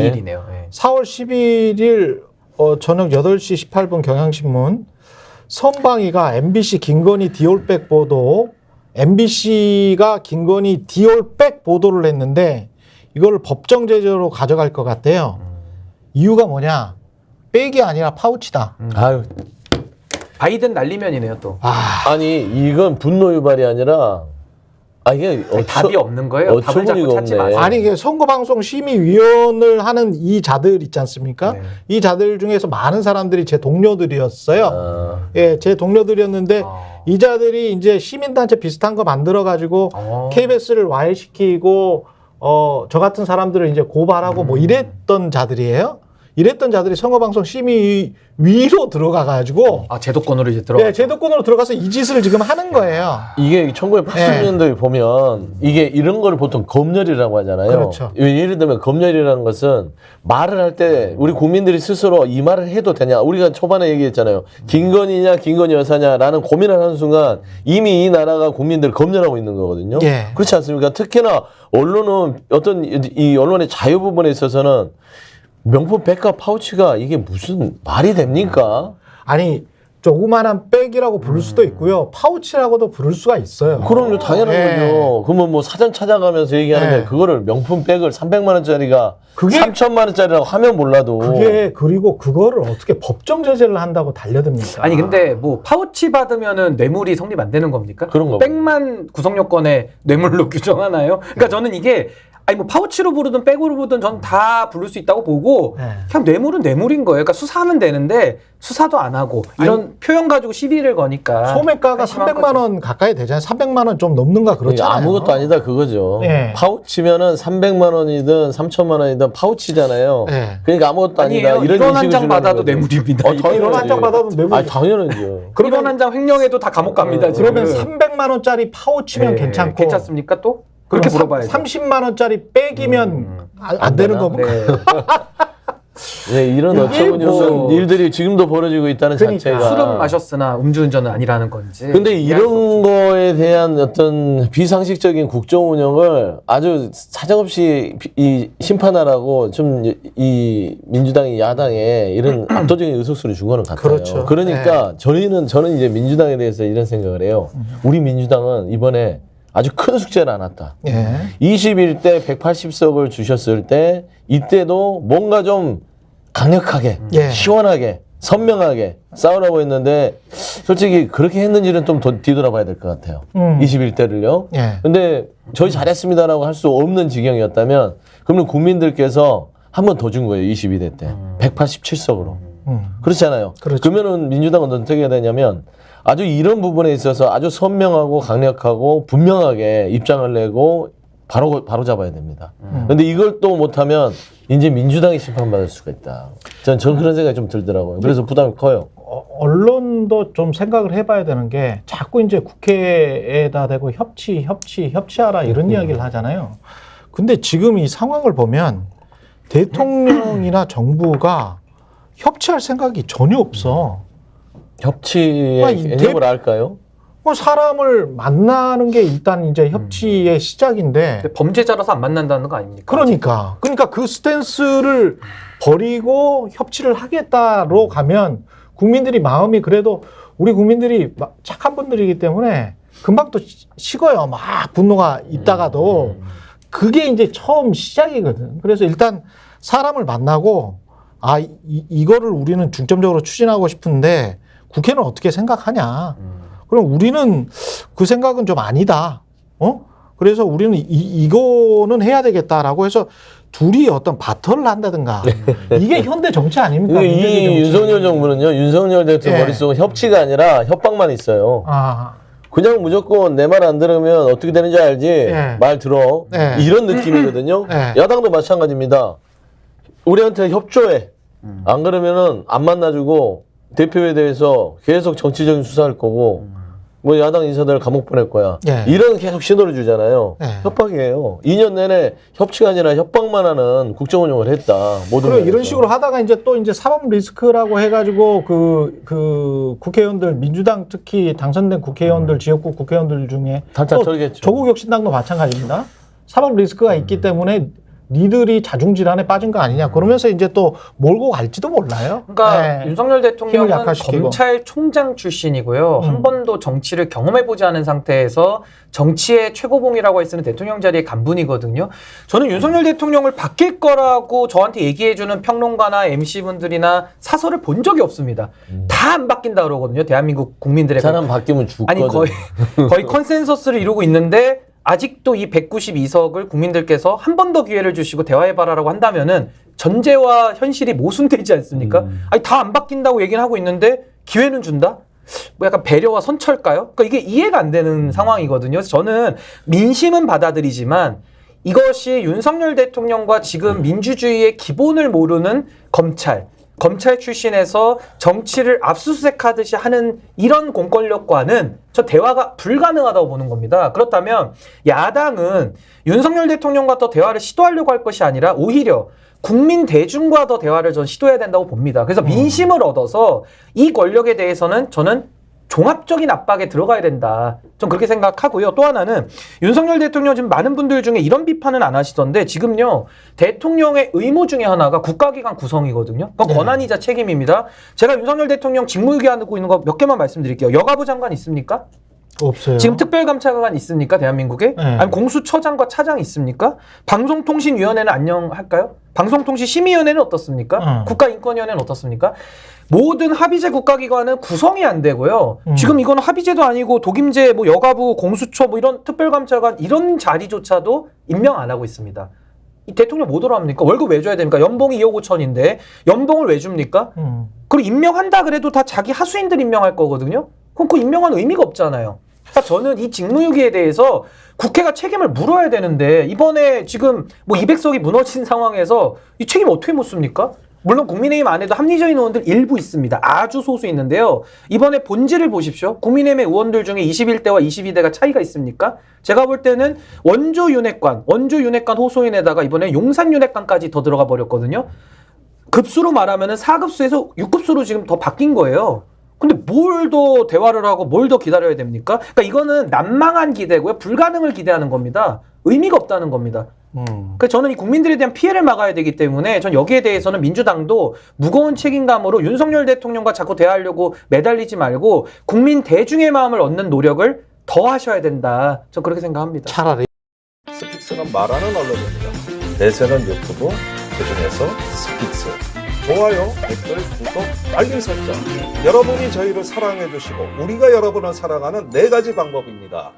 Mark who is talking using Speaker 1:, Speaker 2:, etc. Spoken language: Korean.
Speaker 1: 일이네요. 네.
Speaker 2: 4월 11일 저녁 8시 18분 경향신문 선방위가 MBC 김건희 디올백 보도 MBC가 김건희 디올백 보도를 했는데 이걸 법정 제재로 가져갈 것 같대요. 이유가 뭐냐? 백이 아니라 파우치다.
Speaker 3: 아유,
Speaker 1: 바이든 날리면이네요 또.
Speaker 3: 아니 이건 분노 유발이 아니라 이게
Speaker 1: 답이 없는 거예요. 답을 자꾸 찾지 마세요.
Speaker 2: 아니 이게 선거방송심의위원을 하는 이 자들 있지 않습니까?
Speaker 1: 네.
Speaker 2: 이 자들 중에서 많은 사람들이 제 동료들이었어요. 예, 제 동료들이었는데 이 자들이 이제 시민단체 비슷한 거 만들어 가지고 KBS를 와해시키고 저 같은 사람들을 이제 고발하고 뭐 이랬던 자들이에요. 이랬던 자들이 선거방송 심의위로 들어가가지고
Speaker 1: 제도권으로 이제 들어가.
Speaker 2: 네, 제도권으로 들어가서 이 짓을 지금 하는 거예요.
Speaker 3: 이게 1980년도에 보면 이게 이런 거를 보통 검열이라고 하잖아요.
Speaker 2: 그렇죠.
Speaker 3: 예를 들면 검열이라는 것은 말을 할 때 우리 국민들이 스스로 이 말을 해도 되냐. 우리가 초반에 얘기했잖아요. 김건희냐 김건희 여사냐라는 고민을 하는 순간 이미 이 나라가 국민들을 검열하고 있는 거거든요.
Speaker 2: 예.
Speaker 3: 그렇지 않습니까? 특히나 언론은 어떤 이 언론의 자유 부분에 있어서는 명품 백과 파우치가 이게 무슨 말이 됩니까?
Speaker 2: 아니 조그마한 백이라고 부를 수도 있고요. 파우치라고도 부를 수가 있어요.
Speaker 3: 그럼요, 당연한
Speaker 2: 예.
Speaker 3: 거죠. 그러면 뭐 사전 찾아가면서 얘기하는데
Speaker 2: 예.
Speaker 3: 그거를 명품 백을 300만 원짜리가
Speaker 2: 그게-
Speaker 3: 3천만 원짜리라고 하면 몰라도
Speaker 2: 그게 그리고 그거를 어떻게 법정 제재를 한다고 달려듭니까?
Speaker 1: 아니 근데 뭐 파우치 받으면은 뇌물이 성립 안 되는 겁니까?
Speaker 3: 그런 거.
Speaker 1: 백만 구성 요건에 뇌물로 규정하나요? 그러니까 저는 이게 아니 뭐 파우치로 부르든 백으로 부르든 전 다 부를 수 있다고 보고
Speaker 2: 네.
Speaker 1: 그냥 뇌물은 뇌물인 거예요. 그러니까 수사하면 되는데 수사도 안 하고 이런 표현 가지고 시비를 거니까
Speaker 2: 소매가가
Speaker 1: 한심한
Speaker 2: 300만
Speaker 1: 거죠.
Speaker 2: 원 가까이 되잖아요. 300만 원 좀 넘는가 그렇잖아요.
Speaker 3: 아무것도 아니다 그거죠.
Speaker 2: 예.
Speaker 3: 파우치면은 300만 원이든 3천만 원이든 파우치잖아요.
Speaker 2: 예.
Speaker 3: 그러니까 아무것도 아니다.
Speaker 1: 아니에요.
Speaker 3: 이런
Speaker 1: 이런
Speaker 3: 인식을
Speaker 1: 한 장
Speaker 3: 주는
Speaker 1: 받아도
Speaker 3: 거죠.
Speaker 1: 뇌물입니다.
Speaker 3: 당연하지.
Speaker 2: 이런 한 장 받아도 뇌물.
Speaker 3: 아니 당연하죠.
Speaker 1: 이런 한 장 횡령해도 다 감옥 갑니다. 지금.
Speaker 2: 그러면 300만 원짜리 파우치면
Speaker 1: 네,
Speaker 2: 괜찮고
Speaker 1: 괜찮습니까 또? 그렇게 물어봐야죠.
Speaker 2: 30만 원짜리 백이면 안 되는
Speaker 3: 되나?
Speaker 2: 겁니까?
Speaker 1: 네.
Speaker 3: 네, 이런 어처구니없는
Speaker 1: 뭐-
Speaker 3: 일들이 지금도 벌어지고 있다는
Speaker 2: 그러니까.
Speaker 3: 자체가.
Speaker 1: 술은 마셨으나 음주운전은 아니라는 건지.
Speaker 3: 근데
Speaker 1: 이해할 수 없죠.
Speaker 3: 이런 거에 대한 어떤 비상식적인 국정 운영을 아주 사정없이 이 심판하라고 좀 이 민주당이 야당에 이런 압도적인 의석수를 준 거는 같아요.
Speaker 2: 그렇죠.
Speaker 3: 그러니까 저는 이제 민주당에 대해서 이런 생각을 해요. 우리 민주당은 이번에 아주 큰 숙제를 안았다.
Speaker 2: 예.
Speaker 3: 21대 180석을 주셨을 때 이때도 뭔가 좀 강력하게
Speaker 2: 예.
Speaker 3: 시원하게 선명하게 싸우라고 했는데 솔직히 그렇게 했는지는 좀 뒤돌아봐야 될 것 같아요. 21대를요.
Speaker 2: 예.
Speaker 3: 근데 저희 잘했습니다라고 할 수 없는 지경이었다면 그러면 국민들께서 한 번 더 준 거예요. 22대 때 187석으로. 그렇잖아요.
Speaker 2: 그렇죠.
Speaker 3: 그러면은 민주당은 어떻게 해야 되냐면 아주 이런 부분에 있어서 아주 선명하고 강력하고 분명하게 입장을 내고 바로 잡아야 됩니다. 그런데 이걸 또 못하면 이제 민주당이 심판받을 수가 있다. 전 그런 생각이 좀 들더라고요. 그래서 부담이 커요.
Speaker 2: 언론도 좀 생각을 해봐야 되는 게 자꾸 이제 국회에다 대고 협치하라 이런 이야기를 하잖아요. 근데 지금 이 상황을 보면 대통령이나 정부가 협치할 생각이 전혀 없어.
Speaker 3: 협치의
Speaker 2: 아니,
Speaker 3: 개념을 알까요?
Speaker 2: 뭐 사람을 만나는 게 일단 이제 협치의 시작인데
Speaker 1: 근데 범죄자라서 안 만난다는 거 아닙니까?
Speaker 2: 그러니까 그 스탠스를 버리고 협치를 하겠다로 가면 국민들이 마음이 그래도 우리 국민들이 착한 분들이기 때문에 금방 또 식어요. 막 분노가 있다가도 그게 이제 처음 시작이거든. 그래서 일단 사람을 만나고 이거를 우리는 중점적으로 추진하고 싶은데 국회는 어떻게 생각하냐. 그럼 우리는 그 생각은 좀 아니다. 그래서 우리는 이거는 해야 되겠다라고 해서 둘이 어떤 바터를 한다든가 이게 현대 정치 아닙니까?
Speaker 3: 이 윤석열 정부는요. 윤석열 대통령
Speaker 2: 예.
Speaker 3: 머릿속은 협치가 아니라 협박만 있어요. 그냥 무조건 내 말 안 들으면 어떻게 되는지 알지?
Speaker 2: 예.
Speaker 3: 말 들어.
Speaker 2: 예.
Speaker 3: 이런 느낌이거든요.
Speaker 2: 예.
Speaker 3: 야당도 마찬가지입니다. 우리한테 협조해. 안 그러면은 안 만나주고 대표에 대해서 계속 정치적인 수사할 거고 뭐 야당 인사들 감옥 보낼 거야.
Speaker 2: 예.
Speaker 3: 이런 계속 신호를 주잖아요.
Speaker 2: 예.
Speaker 3: 협박이에요. 2년 내내 협치가 아니라 협박만 하는 국정 운영을 했다. 모든
Speaker 2: 그래 이런
Speaker 3: 면에서.
Speaker 2: 식으로 하다가 이제 또 이제 사법 리스크라고 해가지고 그 국회의원들 민주당 특히 당선된 국회의원들 지역구 국회의원들 중에
Speaker 3: 단차
Speaker 2: 또
Speaker 3: 털겠죠.
Speaker 2: 조국혁신당도 마찬가지입니다. 사법 리스크가 있기 때문에 니들이 자중질환에 빠진 거 아니냐. 그러면서 이제 또 몰고 갈지도 몰라요.
Speaker 1: 그러니까
Speaker 2: 네.
Speaker 1: 윤석열
Speaker 2: 힘을
Speaker 1: 대통령은
Speaker 2: 약화시키고.
Speaker 1: 검찰총장 출신이고요. 한 번도 정치를 경험해보지 않은 상태에서 정치의 최고봉이라고 할 수 있는 대통령 자리의 간분이거든요. 저는 윤석열 대통령을 바뀔 거라고 저한테 얘기해주는 평론가나 MC분들이나 사설을 본 적이 없습니다. 다 안 바뀐다 그러거든요. 대한민국 국민들의.
Speaker 3: 사람 바뀌면 죽거든.
Speaker 1: 아니 거의 컨센서스를 이루고 있는데 아직도 이 192석을 국민들께서 한 번 더 기회를 주시고 대화해봐라라고 한다면은 전제와 현실이 모순되지 않습니까? 아니 다 안 바뀐다고 얘기는 하고 있는데 기회는 준다? 뭐 약간 배려와 선처일까요? 그러니까 이게 이해가 안 되는 상황이거든요. 그래서 저는 민심은 받아들이지만 이것이 윤석열 대통령과 지금 민주주의의 기본을 모르는 검찰 출신에서 정치를 압수수색하듯이 하는 이런 공권력과는 저 대화가 불가능하다고 보는 겁니다. 그렇다면 야당은 윤석열 대통령과 더 대화를 시도하려고 할 것이 아니라 오히려 국민 대중과 더 대화를 전 시도해야 된다고 봅니다. 그래서 민심을 얻어서 이 권력에 대해서는 저는 종합적인 압박에 들어가야 된다. 전 그렇게 생각하고요. 또 하나는 윤석열 대통령 지금 많은 분들 중에 이런 비판은 안 하시던데 지금요 대통령의 의무 중에 하나가 국가기관 구성이거든요. 그건 권한이자 책임입니다. 제가 윤석열 대통령 직무유기하고 있는 거 몇 개만 말씀드릴게요. 여가부 장관 있습니까?
Speaker 2: 없어요.
Speaker 1: 지금 특별감찰관 있습니까? 대한민국에?
Speaker 2: 네.
Speaker 1: 아니 공수처장과 차장 있습니까? 방송통신위원회는 안녕할까요? 방송통신심의위원회는 어떻습니까? 국가인권위원회는 어떻습니까? 모든 합의제 국가기관은 구성이 안 되고요. 지금 이건 합의제도 아니고 독임제, 뭐 여가부, 공수처, 뭐 이런 특별감찰관 이런 자리조차도 임명 안 하고 있습니다. 이 대통령 뭐 들어갑니까? 월급 왜 줘야 됩니까? 연봉이 2억 5천인데 연봉을 왜 줍니까? 그리고 임명한다 그래도 다 자기 하수인들 임명할 거거든요. 그럼 그 임명한 의미가 없잖아요. 그러니까 저는 이 직무유기에 대해서 국회가 책임을 물어야 되는데 이번에 지금 뭐 200석이 무너진 상황에서 이 책임 어떻게 묻습니까? 물론 국민의힘 안에도 합리적인 의원들 일부 있습니다. 아주 소수 있는데요. 이번에 본질을 보십시오. 국민의힘의 의원들 중에 21대와 22대가 차이가 있습니까? 제가 볼 때는 원조 윤핵관 호소인에다가 이번에 용산 윤핵관까지 더 들어가 버렸거든요. 급수로 말하면 4급수에서 6급수로 지금 더 바뀐 거예요. 근데 뭘 더 대화를 하고 뭘 더 기다려야 됩니까? 그러니까 이거는 난망한 기대고요. 불가능을 기대하는 겁니다. 의미가 없다는 겁니다. 그래서 저는 이 국민들에 대한 피해를 막아야 되기 때문에 전 여기에 대해서는 민주당도 무거운 책임감으로 윤석열 대통령과 자꾸 대화하려고 매달리지 말고 국민 대중의 마음을 얻는 노력을 더 하셔야 된다. 저 그렇게 생각합니다.
Speaker 2: 차라리.
Speaker 4: 스픽스가 말하는 언론입니다. 대세는 유튜브, 그중에서 스픽스. 좋아요, 댓글, 구독, 알림 설정. 여러분이 저희를 사랑해 주시고 우리가 여러분을 사랑하는 4가지 방법입니다.